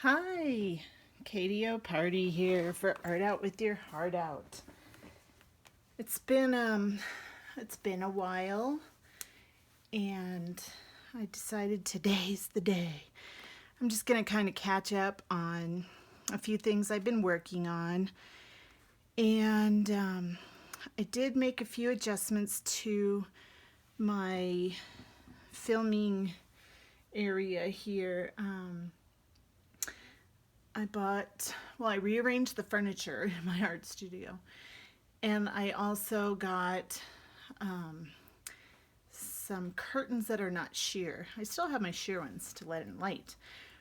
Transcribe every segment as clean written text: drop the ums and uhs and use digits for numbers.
Hi, Katyoparty here for Art Out with Your Heart Out. It's been a while, and I decided today's the day. I'm just gonna kind of catch up on a few things I've been working on, and I did make a few adjustments to my filming area here. I rearranged the furniture in my art studio, and I also got some curtains that are not sheer. I still have my sheer ones to let in light,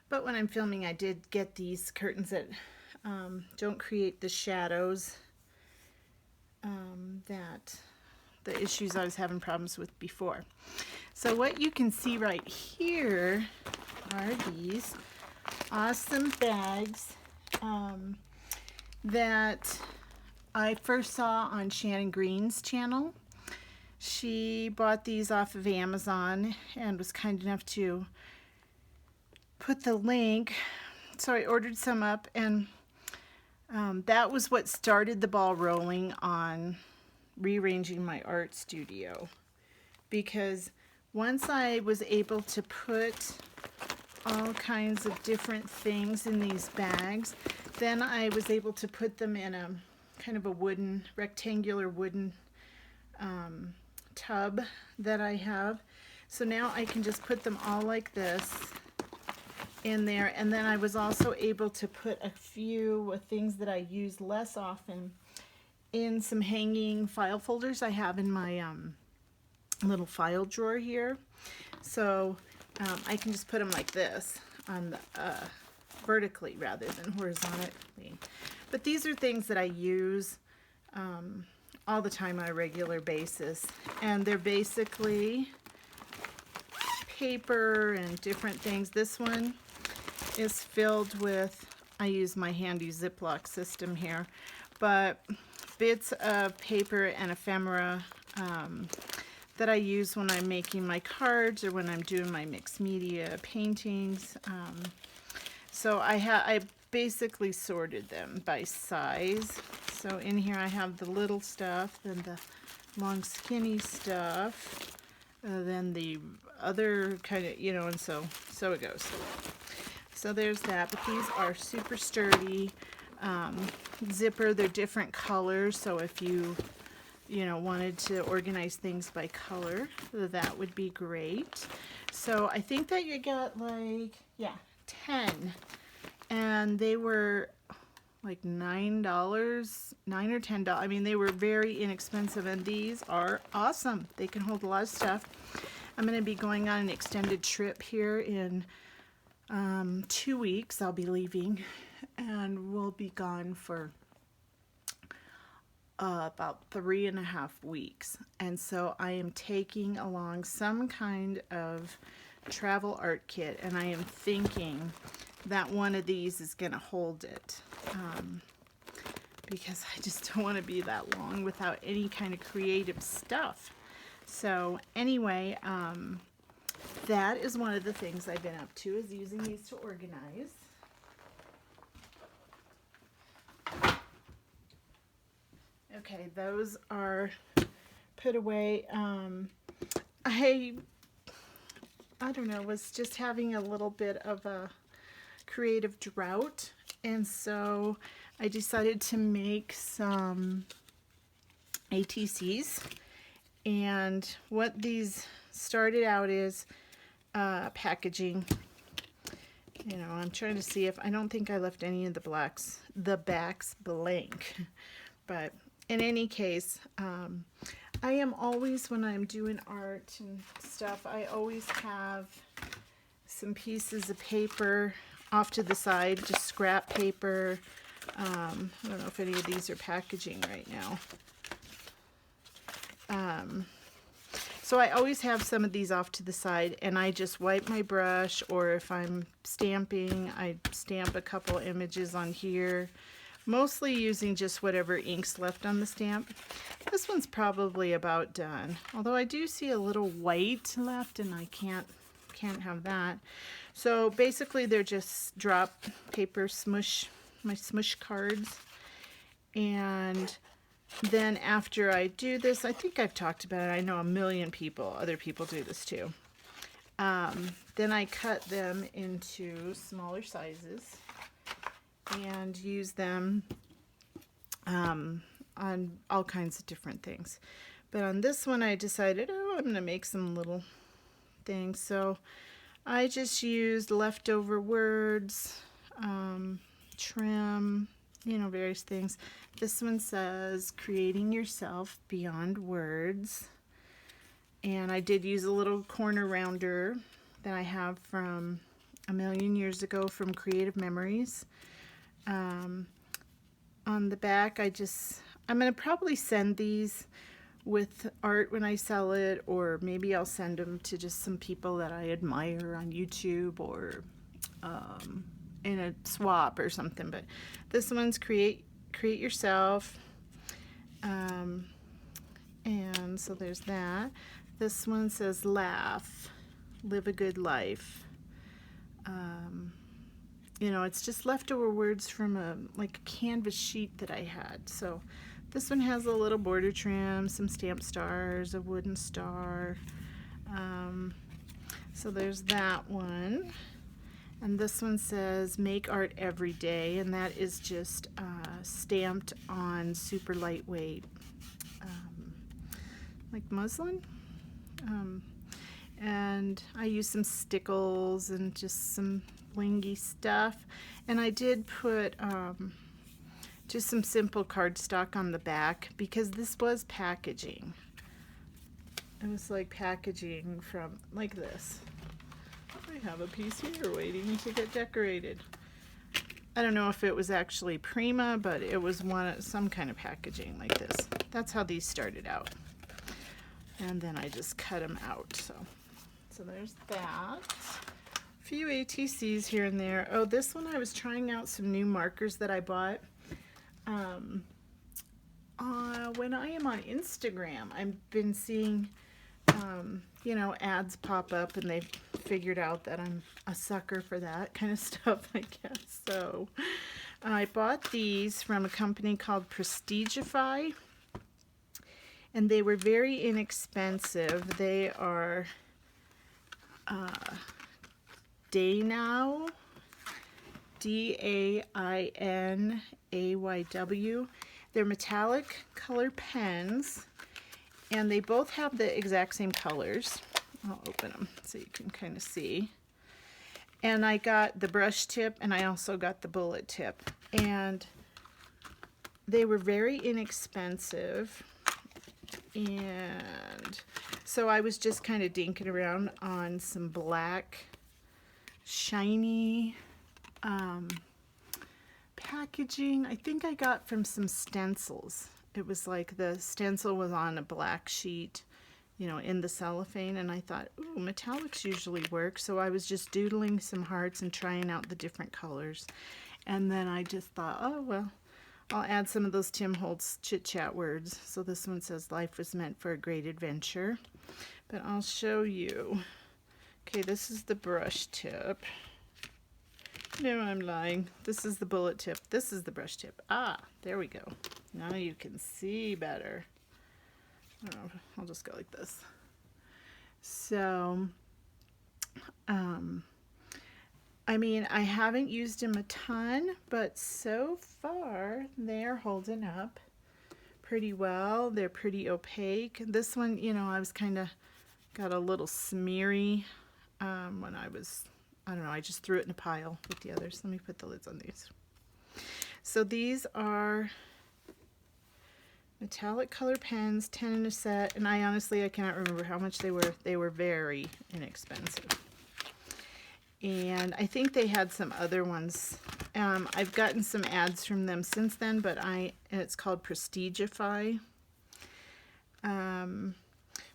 but when I'm filming I did get these curtains that don't create the shadows that the issues I was having problems with before. So what you can see right here are these awesome bags that I first saw on Shannon Green's channel. She bought these off of Amazon and was kind enough to put the link. So I ordered some up, and that was what started the ball rolling on rearranging my art studio, because once I was able to put all kinds of different things in these bags, then I was able to put them in a kind of a wooden, rectangular wooden tub that I have. So now I can just put them all like this in there, and then I was also able to put a few things that I use less often in some hanging file folders I have in my little file drawer here. So I can just put them like this on the vertically rather than horizontally. But these are things that I use all the time on a regular basis, and they're basically paper and different things. This one is filled with, I use my handy Ziploc system here, but bits of paper and ephemera that I use when I'm making my cards or when I'm doing my mixed media paintings. So I basically sorted them by size. So in here I have the little stuff, then the long skinny stuff, then the other kind of, and so it goes. So there's that, but these are super sturdy. Zipper, they're different colors, so if you wanted to organize things by color, that would be great. So I think that you got 10, and they were like $9 or $10. I mean, they were very inexpensive, and these are awesome. They can hold a lot of stuff. I'm going to be going on an extended trip here in 2 weeks. I'll be leaving, and we'll be gone for about 3.5 weeks, and so I am taking along some kind of travel art kit, and I am thinking that one of these is going to hold it, because I just don't want to be that long without any kind of creative stuff. So anyway, that is one of the things I've been up to, is using these to organize. Okay, those are put away. I don't know, was just having a little bit of a creative drought, and so I decided to make some ATCs. And what these started out is packaging. I'm trying to see if, I don't think I left any of the backs blank, but in any case, I am always, when I'm doing art and stuff, I always have some pieces of paper off to the side, just scrap paper. I don't know if any of these are packaging right now. So I always have some of these off to the side, and I just wipe my brush, or if I'm stamping, I stamp a couple images on here, mostly using just whatever ink's left on the stamp. This one's probably about done, although I do see a little white left, and I can't can't have that. So basically they're just drop paper smush, my smush cards. And then after I do this, I think I've talked about it. I know a million people, other people do this too. Then I cut them into smaller sizes and use them on all kinds of different things. But on this one I decided, oh, I'm going to make some little things. So I just used leftover words, trim, you know, various things. This one says creating yourself beyond words. And I did use a little corner rounder that I have from a million years ago from Creative Memories. On the back, I'm going to probably send these with art when I sell it, or maybe I'll send them to just some people that I admire on YouTube, or in a swap or something. But this one's create yourself, and so there's that. This one says laugh, live a good life. You know, it's just leftover words from a canvas sheet that I had. So this one has a little border trim, some stamp stars, a wooden star. So there's that one. And this one says make art every day, and that is just stamped on super lightweight like muslin. And I used some stickles and just some blingy stuff, and I did put just some simple cardstock on the back because this was packaging. It was like packaging from like this. I have a piece here waiting to get decorated. I don't know if it was actually Prima, but it was some kind of packaging like this. That's how these started out. And then I just cut them out. So there's that. A few ATCs here and there. Oh, this one I was trying out some new markers that I bought. When I am on Instagram, I've been seeing you know, ads pop up, and they've figured out that I'm a sucker for that kind of stuff, I guess. So I bought these from a company called Prestigify, and they were very inexpensive. They are Dainayw, D-A-I-N-A-Y-W. They're metallic color pens, and they both have the exact same colors. I'll open them so you can kind of see. And I got the brush tip, and I also got the bullet tip. And they were very inexpensive. And so I was just kind of dinking around on some black, shiny packaging. I think I got from some stencils. It was like the stencil was on a black sheet, you know, in the cellophane, and I thought, ooh, metallics usually work. So I was just doodling some hearts and trying out the different colors. And then I just thought, oh, well, I'll add some of those Tim Holtz chit-chat words. So this one says, life was meant for a great adventure. But I'll show you. Okay, this is the brush tip. No, I'm lying. This is the bullet tip. This is the brush tip. Ah, there we go. Now you can see better. I don't know, I'll just go like this. So, I mean, I haven't used them a ton, but so far they're holding up pretty well. They're pretty opaque. This one, you know, I was kind of got a little smeary when I don't know, I just threw it in a pile with the others. Let me put the lids on these. So these are metallic color pens, 10 in a set, and I cannot remember how much they were. They were very inexpensive. And I think they had some other ones. I've gotten some ads from them since then, but it's called Prestigify.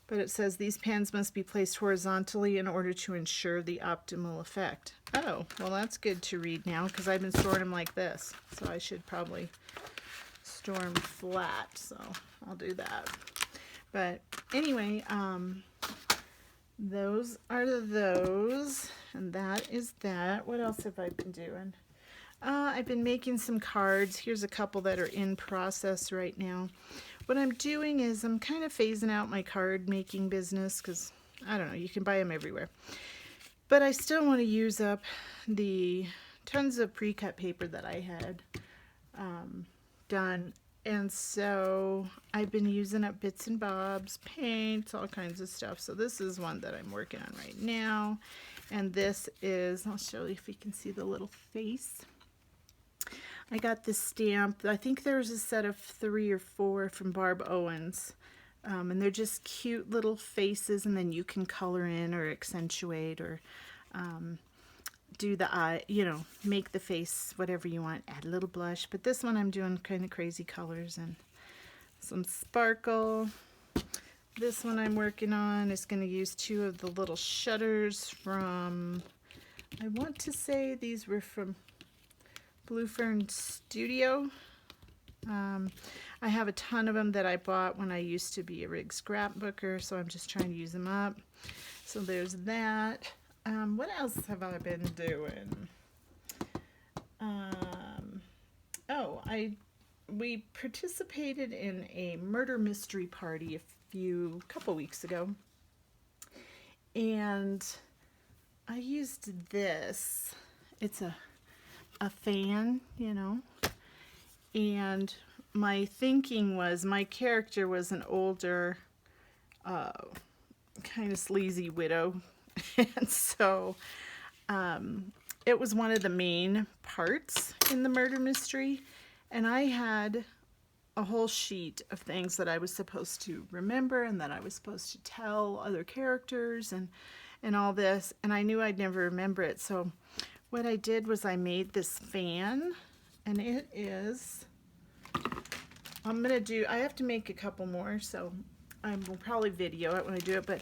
But it says these pens must be placed horizontally in order to ensure the optimal effect. Oh, well, that's good to read now because I've been storing them like this. So I should probably store them flat. So I'll do that. But anyway, those are those, and that is that. What else have I been doing? I've been making some cards. Here's a couple that are in process right now. What I'm doing is I'm kind of phasing out my card making business because, I don't know, you can buy them everywhere. But I still want to use up the tons of pre-cut paper that I had done. And so I've been using up bits and bobs, paints, all kinds of stuff. So this is one that I'm working on right now. And this is, I'll show you if you can see the little face. I got this stamp. I think there's a set of 3 or 4 from Barb Owens. And they're just cute little faces, and then you can color in or accentuate or do the eye, you know, make the face whatever you want, add a little blush. But this one I'm doing kind of crazy colors and some sparkle. This one I'm working on is going to use 2 of the little shutters from, I want to say these were from Blue Fern Studio. I have a ton of them that I bought when I used to be a rig scrapbooker, so I'm just trying to use them up. So there's that. What else have I been doing? We participated in a murder mystery party a couple weeks ago, and I used this. It's a fan, you know, and my thinking was my character was an older, kind of sleazy widow, and so it was one of the main parts in the murder mystery, and I had a whole sheet of things that I was supposed to remember and that I was supposed to tell other characters and all this, and I knew I'd never remember it. So what I did was I made this fan, and it is, I have to make a couple more, so I will probably video it when I do it, but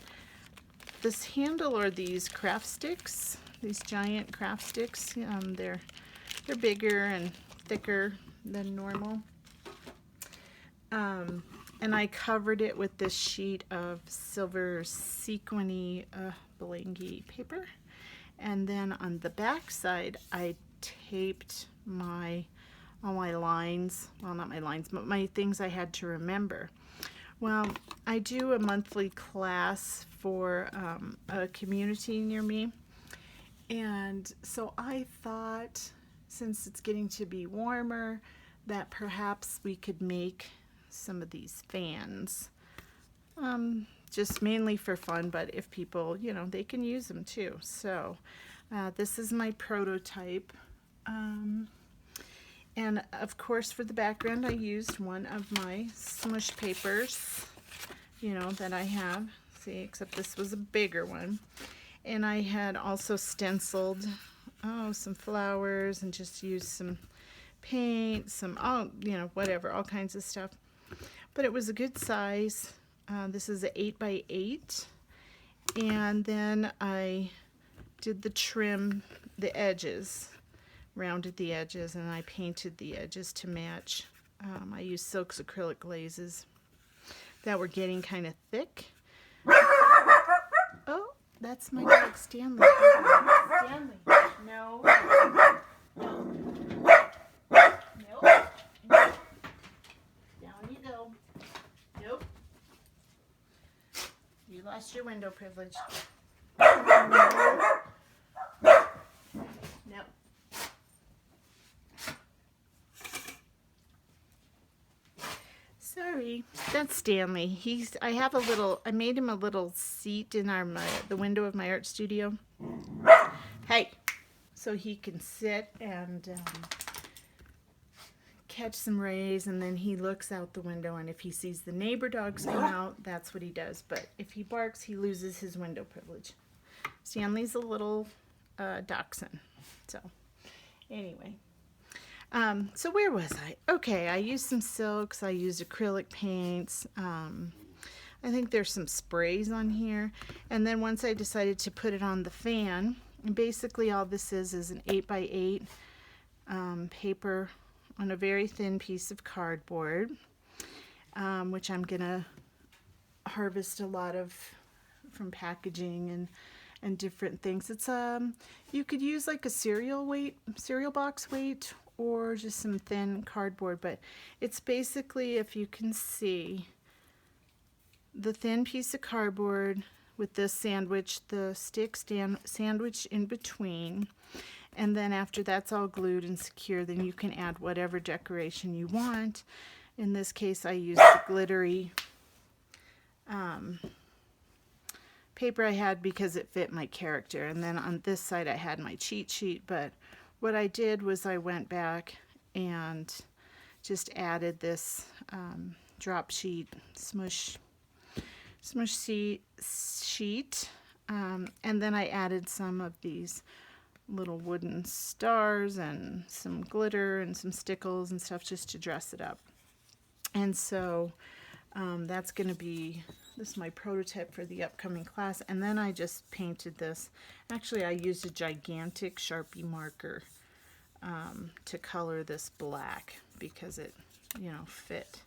this handle are these craft sticks, these giant craft sticks. They're bigger and thicker than normal. And I covered it with this sheet of silver sequiny Belangi paper. And then on the back side, I taped all my lines, well, not my lines, but my things I had to remember. Well, I do a monthly class for a community near me, and so I thought, since it's getting to be warmer, that perhaps we could make some of these fans, just mainly for fun, but if people, you know, they can use them too. So this is my prototype. And of course, for the background, I used one of my smush papers, you know, that I have. See, except this was a bigger one. And I had also stenciled, some flowers and just used some paint, you know, whatever, all kinds of stuff. But it was a good size. This is an 8x8. And then I did the trim, the edges. Rounded the edges, and I painted the edges to match. I used Silk's acrylic glazes that were getting kind of thick. Oh, that's my dog Stanley. Stanley, no. No. Nope. Nope. Down you go. Nope. You lost your window privilege. Nope. Sorry, that's Stanley. I made him a little seat in the window of my art studio. Hey, so he can sit and catch some rays, and then he looks out the window, and if he sees the neighbor dogs come out, that's what he does. But if he barks, he loses his window privilege. Stanley's a little dachshund. So, anyway. So where was I? Okay, I used some silks, I used acrylic paints, I think there's some sprays on here, and then once I decided to put it on the fan, and basically all this is an 8x8 paper on a very thin piece of cardboard, which I'm gonna harvest a lot of from packaging and different things. It's you could use like a cereal box weight, or just some thin cardboard, but it's basically, if you can see, the thin piece of cardboard with this sandwich, the stick sandwich in between, and then after that's all glued and secure, then you can add whatever decoration you want. In this case, I used the glittery paper I had because it fit my character, and then on this side I had my cheat sheet. But what I did was I went back and just added this drop sheet smush sheet, and then I added some of these little wooden stars and some glitter and some stickles and stuff just to dress it up. And so that's going to be, this is my prototype for the upcoming class. And then I just painted this. Actually, I used a gigantic Sharpie marker to color this black because it, you know, fit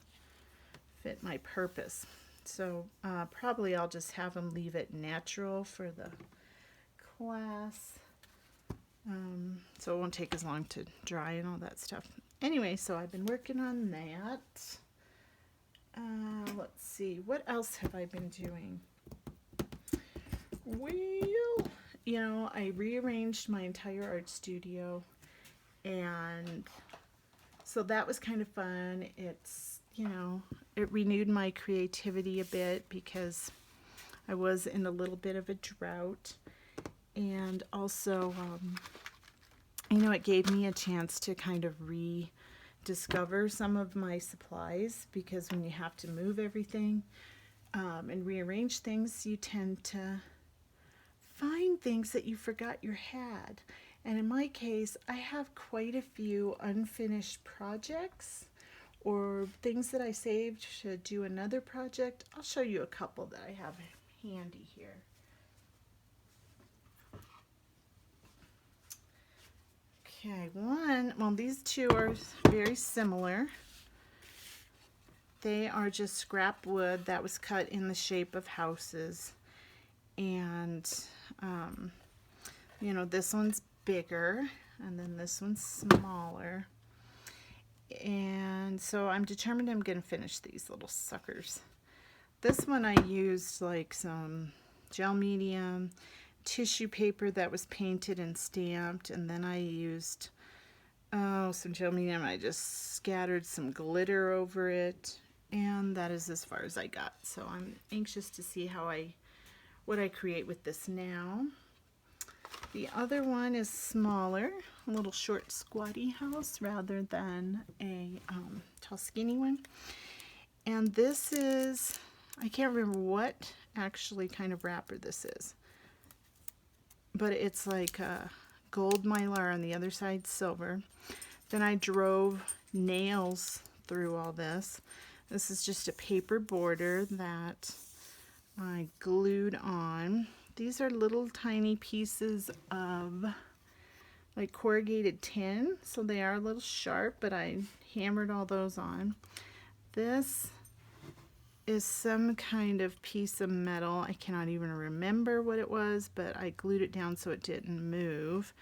my purpose. So probably I'll just have them leave it natural for the class. So it won't take as long to dry and all that stuff. Anyway, so I've been working on that. Let's see, what else have I been doing? Well, you know, I rearranged my entire art studio, and so that was kind of fun. It's, you know, it renewed my creativity a bit because I was in a little bit of a drought, and also, you know, it gave me a chance to kind of rediscover some of my supplies, because when you have to move everything and rearrange things, you tend to find things that you forgot you had. And in my case, I have quite a few unfinished projects or things that I saved to do another project. I'll show you a couple that I have handy here. Okay, well, these two are very similar. They are just scrap wood that was cut in the shape of houses. And, you know, this one's bigger, and then this one's smaller. And so I'm determined I'm going to finish these little suckers. This one I used like some gel medium, tissue paper that was painted and stamped, and then I used some gel medium. I just scattered some glitter over it, and that is as far as I got. So I'm anxious to see what I create with this now. The other one is smaller, a little short squatty house rather than a tall skinny one. And this is, I can't remember what actually kind of wrapper this is, but it's like a gold mylar on the other side, silver. Then I drove nails through all this. This is just a paper border that I glued on. These are little tiny pieces of like corrugated tin, so they are a little sharp, but I hammered all those on. This is some kind of piece of metal. I cannot even remember what it was, but I glued it down so it didn't move.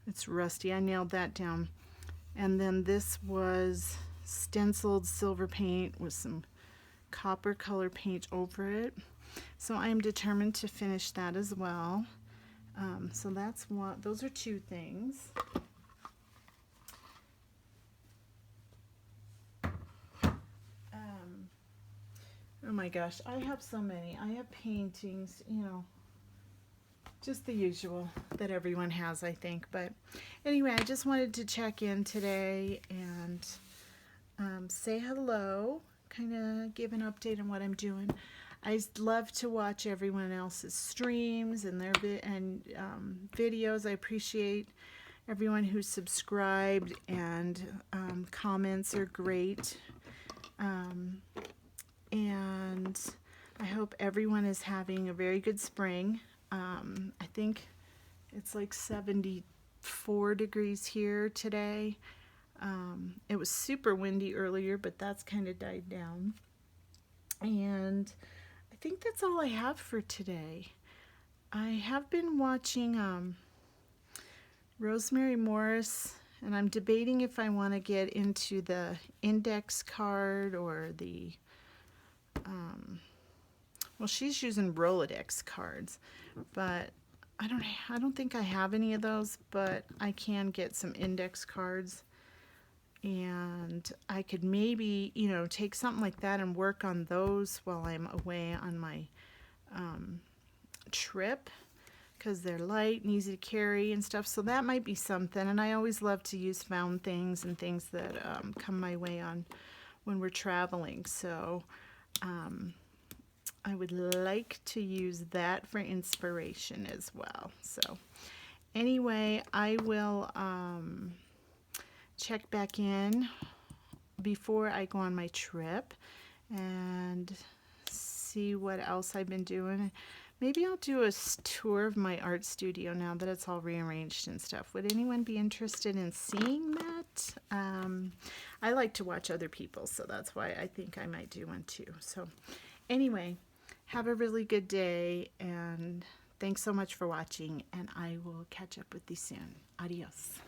It's rusty. I nailed that down. And then this was stenciled silver paint with some copper color paint over it. So I'm determined to finish that as well. So that's one. Those are two things. Oh my gosh, I have so many. I have paintings, you know, just the usual that everyone has, I think. But anyway, I just wanted to check in today and say hello, kind of give an update on what I'm doing. I love to watch everyone else's streams and their videos. I appreciate everyone who's subscribed, and comments are great. And I hope everyone is having a very good spring. I think it's like 74 degrees here today. It was super windy earlier, but that's kind of died down. And I think that's all I have for today. I have been watching Rosemary Morris, and I'm debating if I want to get into the index card or the, well, she's using Rolodex cards, but I don't think I have any of those, but I can get some index cards. And I could maybe, take something like that and work on those while I'm away on my trip, because they're light and easy to carry and stuff. So that might be something. And I always love to use found things and things that come my way on when we're traveling. So I would like to use that for inspiration as well. So anyway, I will check back in before I go on my trip and see what else I've been doing. Maybe I'll do a tour of my art studio now that it's all rearranged and stuff. Would anyone be interested in seeing that? I like to watch other people, so that's why I think I might do one too. So anyway, have a really good day, and thanks so much for watching, and I will catch up with you soon. Adios.